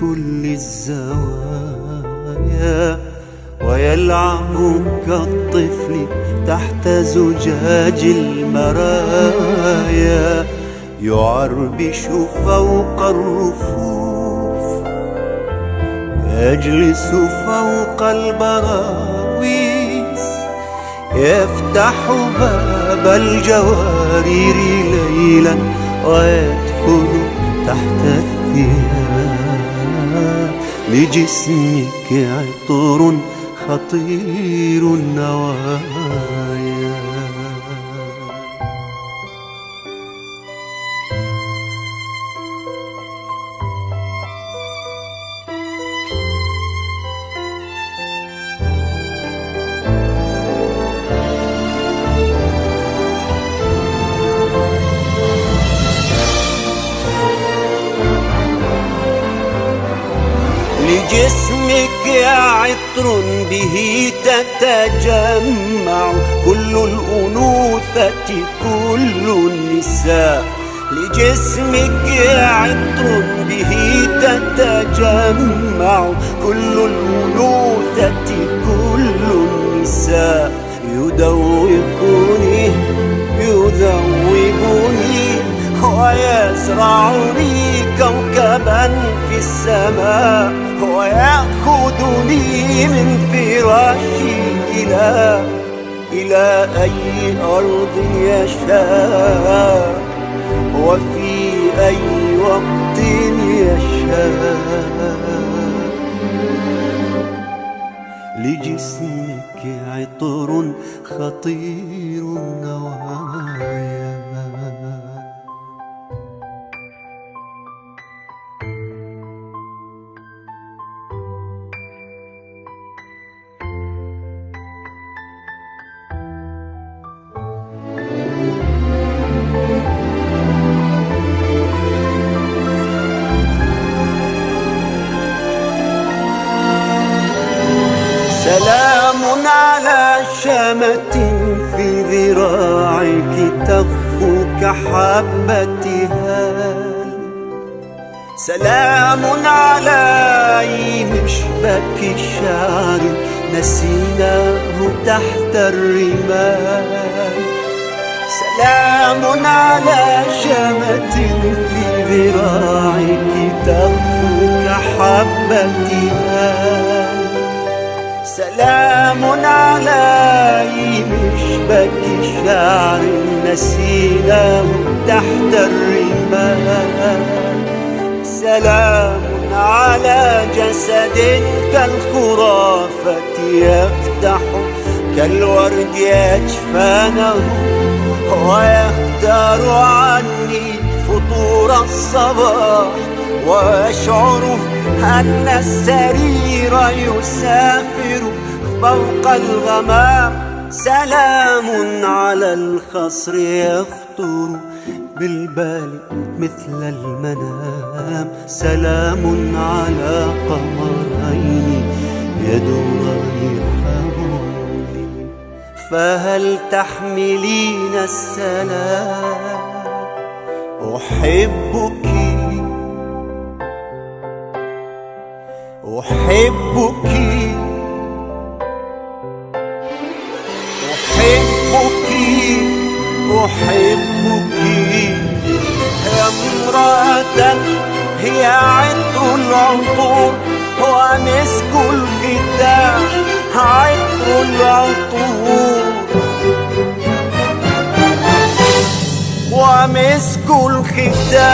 كل الزوايا، ويلعب كالطفل تحت زجاج المرايا، يعربش فوق الرفوف، يجلس فوق البراويز، يفتح باب الجوارير ليلا ويدخل تحت الثياب. لجسمك عطر خطير النوايا. لجسمك عطر به تتجمع كل الأنوثة كل النساء. لجسمك عطر به تتجمع كل الأنوثة كل النساء. يدوقني يذوبني ويزرعني كوكبا في السماء، ويأخذني من فراشي إلى أي أرض يشاء، وفي أي وقت يشاء. لجسمك عطر خطير النوايا. سلام على شمة في ذراعك تخفو كحبة هال. سلام على مشبك الشعر نسيناه تحت الرمال. سلام على شمة في ذراعك تخفو كحبة هال. سلام على مشبك الشعر نسيناه تحت الرمال. سلام على جسد كالخرافة يفتح كالورد أجفانه، ويختار عني فطور الصباح، ويشعر أن السرير يسافر فوق الغمام. سلام على الخصر يخطر بالبال مثل المنام. سلام على قمرين يدوران حولي، فهل تحملين السلام؟ أحبك أحبك أحبك أحبك يا امرأة هي عطر العطور ومسك الختام. عطر العطور ومسك الختام.